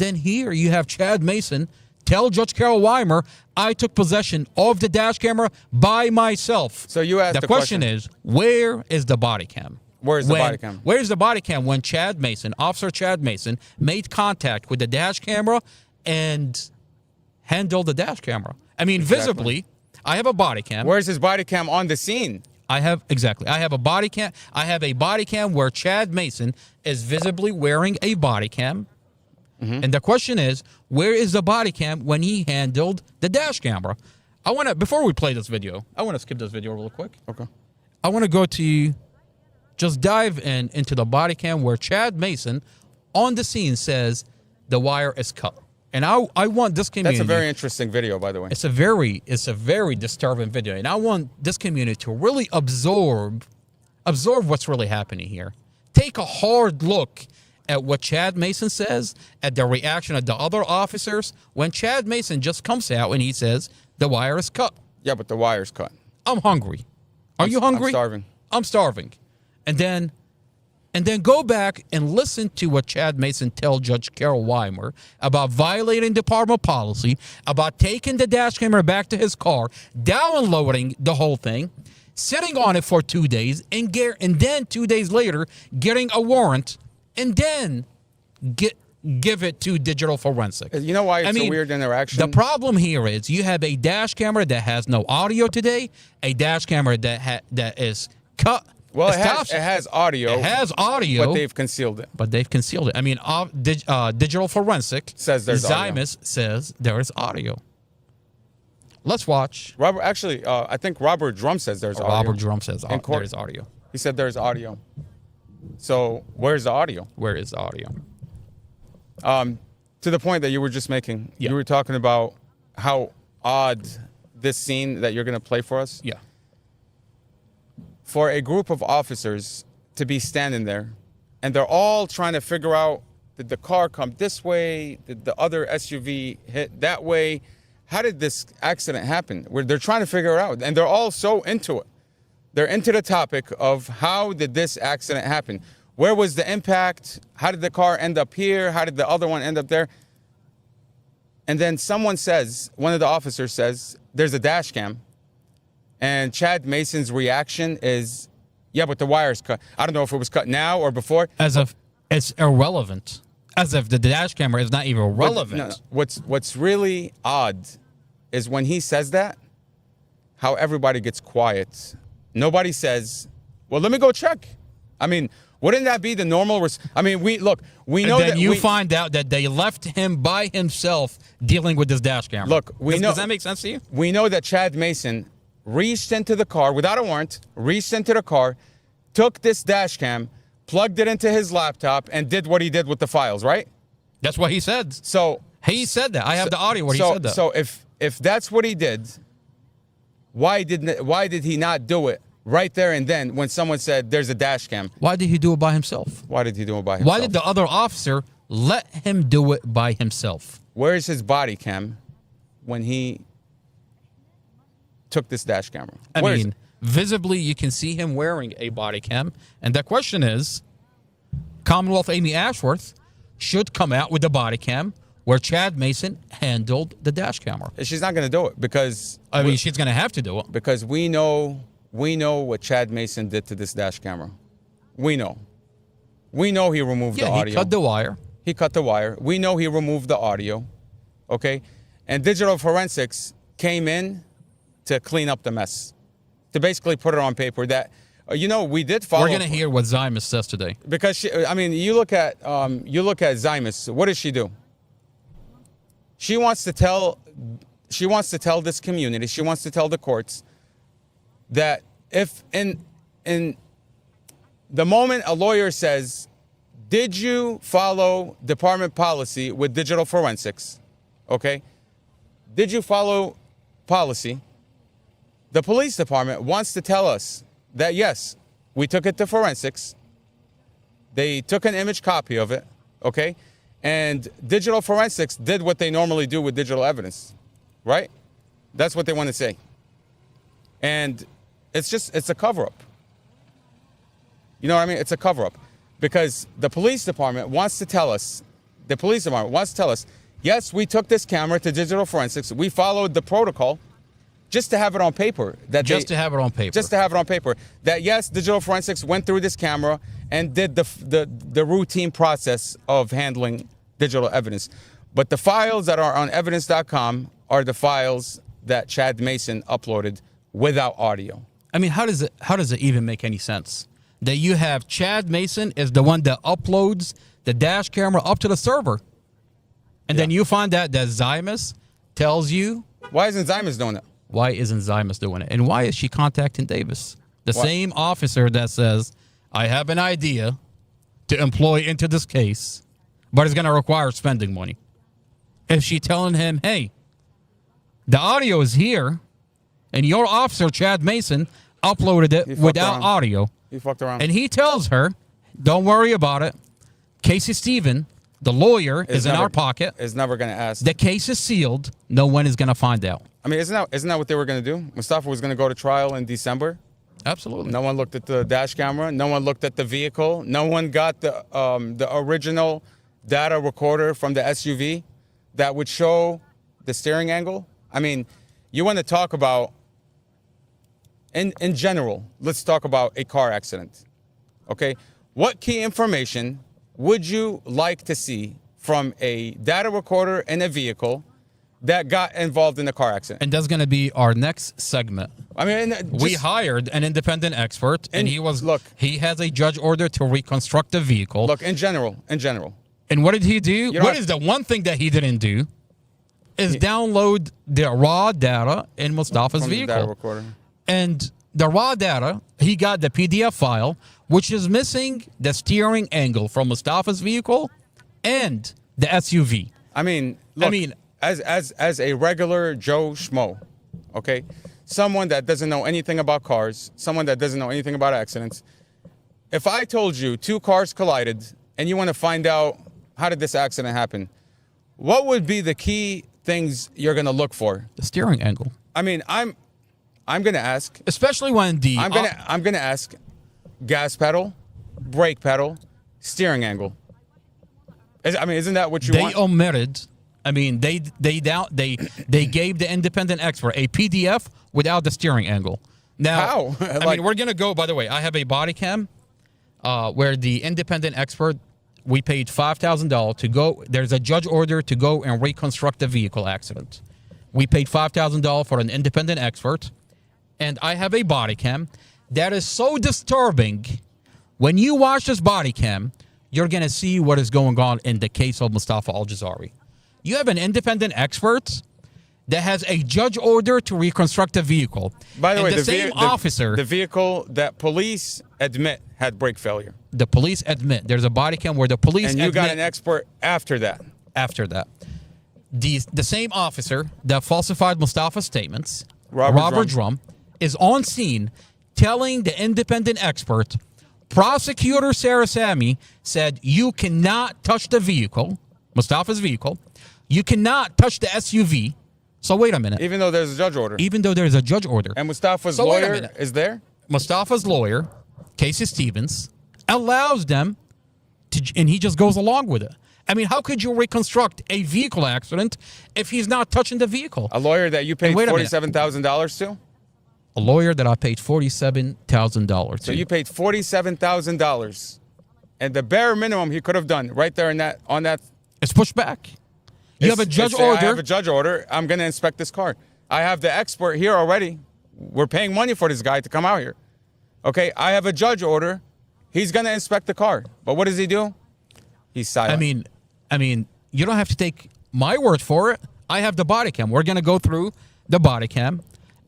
then here you have Chad Mason tell Judge Carol Weimer, I took possession of the dash camera by myself. So you asked the question is, where is the body cam? Where's the body cam? Where's the body cam when Chad Mason, Officer Chad Mason, made contact with the dash camera and handled the dash camera? I mean, visibly, I have a body cam. Where's his body cam on the scene? I have a body cam. I have a body cam where Chad Mason is visibly wearing a body cam. And the question is, where is the body cam when he handled the dash camera? Before we play this video, I want to skip this video real quick. Okay. I want to go to, just dive into the body cam where Chad Mason on the scene says the wire is cut. And I want this community. That's a very interesting video, by the way. It's a very disturbing video. And I want this community to really absorb what's really happening here. Take a hard look at what Chad Mason says, at the reaction of the other officers, when Chad Mason just comes out and he says, the wire is cut. Yeah, but the wire's cut. I'm hungry. Are you hungry? I'm starving. I'm starving. And then go back and listen to what Chad Mason tell Judge Carol Weimer about violating department policy, about taking the dash camera back to his car, downloading the whole thing, sitting on it for 2 days, and then 2 days later getting a warrant, and then give it to digital forensic. You know why it's a weird interaction? The problem here is you have a dash camera that has no audio today, a dash camera that is cut. Well, it has audio. It has audio. But they've concealed it. I mean, digital forensic says there's audio. Zymus says there is audio. Let's watch. I think Robert Drum says there's audio. Robert Drum says there is audio. He said there's audio. So where's the audio? Where is the audio? To the point that you were just making, Yeah. You were talking about how odd this scene that you're going to play for us. Yeah. For a group of officers to be standing there, and they're all trying to figure out, did the car come this way? Did the other SUV hit that way? How did this accident happen? They're trying to figure it out, and they're all so into it. They're into the topic of how did this accident happen? Where was the impact? How did the car end up here? How did the other one end up there? And then someone says, one of the officers says, there's a dash cam. And Chad Mason's reaction is, yeah, but the wire's cut. I don't know if it was cut now or before. As if it's irrelevant. As if the dash camera is not even relevant. No. What's really odd is when he says that, how everybody gets quiet. Nobody says, well, let me go check. I mean, wouldn't that be the normal? We know that you find out that they left him by himself dealing with this dash camera. Look, does that make sense to you? We know that Chad Mason reached into the car without a warrant, reached into the car, took this dash cam, plugged it into his laptop, and did what he did with the files, right? That's what he said. So he said that. I have the audio where he said that. So if that's what he did, why did he not do it right there and then when someone said there's a dash cam? Why did he do it by himself? Why did he do it by himself? Why did the other officer let him do it by himself? Where's his body cam when he took this dash camera? I mean, visibly you can see him wearing a body cam. And the question is, Commonwealth Amy Ashworth should come out with the body cam where Chad Mason handled the dash camera. She's not going to do it because... she's going to have to do it. Because we know what Chad Mason did to this dash camera. We know. We know he removed the audio. He cut the wire. He cut the wire. We know he removed the audio. Okay? And digital forensics came in to clean up the mess. To basically put it on paper that, we did follow... We're going to hear what Zymus says today. Because, you look at Zymus. What does she do? She wants to tell this community, she wants to tell the courts that if in the moment a lawyer says, did you follow department policy with digital forensics? Okay? Did you follow policy? The police department wants to tell us that, yes, we took it to forensics. They took an image copy of it, okay? And digital forensics did what they normally do with digital evidence, right? That's what they want to say. And it's a cover-up. You know what I mean? It's a cover-up. Because the police department wants to tell us the police department wants to tell us, yes, we took this camera to digital forensics. We followed the protocol just to have it on paper. Just to have it on paper. Just to have it on paper. That, yes, digital forensics went through this camera and did the routine process of handling digital evidence. But the files that are on evidence.com are the files that Chad Mason uploaded without audio. I mean, how does it even make any sense that you have Chad Mason is the one that uploads the dash camera up to the server, and then you find out that Zymus tells you? Why isn't Zymus doing it? Why isn't Zymus doing it? And why is she contacting Davis? The same officer that says, I have an idea to employ into this case, but it's going to require spending money. Is she telling him, hey, the audio is here, and your officer, Chad Mason, uploaded it without audio. He fucked around. And he tells her, don't worry about it. Casey Stephen, the lawyer, is in our pocket. Is never going to ask. The case is sealed. No one is going to find out. I mean, isn't that what they were going to do? Mustafa was going to go to trial in December. Absolutely. No one looked at the dash camera. No one looked at the vehicle. No one got the original data recorder from the SUV that would show the steering angle. I mean, you want to talk about, in general, let's talk about a car accident. Okay? What key information would you like to see from a data recorder in a vehicle that got involved in a car accident? And that's going to be our next segment. I mean, we hired an independent expert, and he has a judge order to reconstruct the vehicle. Look, in general. And what did he do? What is the one thing that he didn't do? Is download the raw data in Mustafa's vehicle. The data recorder. And the raw data, he got the PDF file, which is missing the steering angle from Mustafa's vehicle and the SUV. I mean, look, as a regular Joe Schmo, okay, someone that doesn't know anything about cars, someone that doesn't know anything about accidents, if I told you two cars collided and you want to find out how did this accident happen, what would be the key things you're going to look for? The steering angle. I mean, I'm going to ask, especially when I'm going to ask gas pedal, brake pedal, steering angle. I mean, isn't that what you want? They omitted. I mean, they gave the independent expert a PDF without the steering angle. Now, how? I mean, we're going to go, by the way, I have a body cam where the independent expert, we paid $5,000 to go. There's a judge order to go and reconstruct the vehicle accident. We paid $5,000 for an independent expert, and I have a body cam that is so disturbing. When you watch this body cam, you're going to see what is going on in the case of Mustafa Al-Jazari. You have an independent expert that has a judge order to reconstruct a vehicle. By the way, the vehicle that police admit had brake failure. The police admit. There's a body cam where the police and you got an expert after that. After that. The same officer that falsified Mustafa's statements, Robert Drum, is on scene telling the independent expert, Prosecutor Sarah Sami said, you cannot touch the vehicle, Mustafa's vehicle. You cannot touch the SUV. So wait a minute. Even though there's a judge order. Even though there's a judge order. And Mustafa's lawyer is there? Mustafa's lawyer, Casey Stevens, allows them to, and he just goes along with it. I mean, how could you reconstruct a vehicle accident if he's not touching the vehicle? A lawyer that you paid $47,000 to? A lawyer that I paid $47,000 to. So you paid $47,000. And the bare minimum he could have done right there on that. It's pushed back. You have a judge order. I have a judge order. I'm going to inspect this car. I have the expert here already. We're paying money for this guy to come out here. Okay, I have a judge order. He's going to inspect the car. But what does he do? He's silent. I mean, you don't have to take my word for it. I have the body cam. We're going to go through the body cam.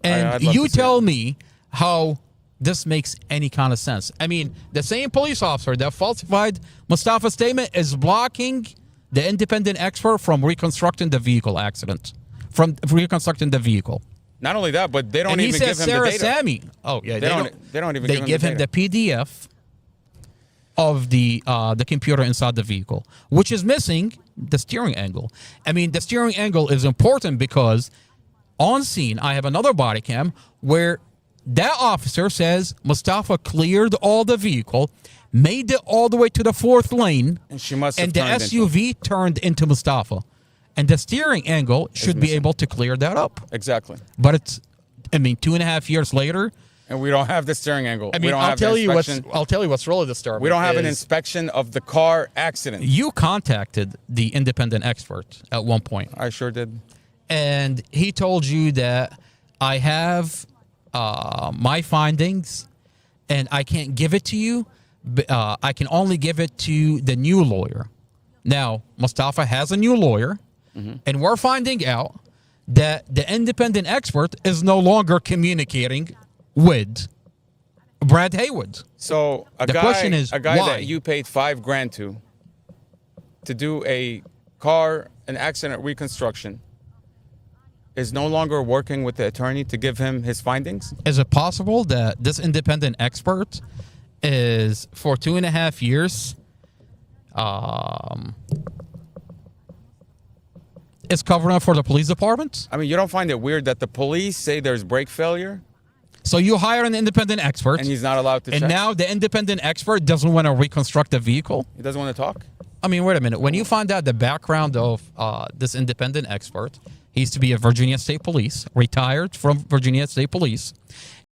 And you tell me how this makes any kind of sense. I mean, the same police officer that falsified Mustafa's statement is blocking the independent expert from reconstructing the vehicle accident, from reconstructing the vehicle. Not only that, but they don't even give him Sarah the data. Sami. Oh yeah, they don't even. They give him the PDF of the computer inside the vehicle, which is missing the steering angle. I mean, the steering angle is important because on scene I have another body cam where that officer says Mustafa cleared all the vehicle, made it all the way to the fourth lane, And she must have and the turned into SUV turned into Mustafa. And the steering angle should be missing. able to clear that up. Exactly. But it's, 2.5 years later. And we don't have the steering angle. I we mean, don't I'll have tell the you what's inspection. really disturbing. We don't have an is inspection of the car accident. You contacted the independent expert at one point, I sure did. and he told you that I have my findings, and I can't give it to you. I can only give it to the new lawyer. Now, Mustafa has a new lawyer, and we're finding out that the independent expert is no longer communicating with Brad Haywood. So The question is, a guy why? that you paid $5,000 to do an accident reconstruction is no longer working with the attorney to give him his findings? Is it possible that this independent expert is, for 2.5 years, is covering up for the police department? I mean, you don't find it weird that the police say there's brake failure So you hire an independent expert, and he's not allowed to and check? now the independent expert doesn't want to reconstruct the vehicle? He doesn't want to talk? I mean, wait a minute. When you find out the background of this independent expert, he used to be a Virginia State Police, retired from Virginia State Police.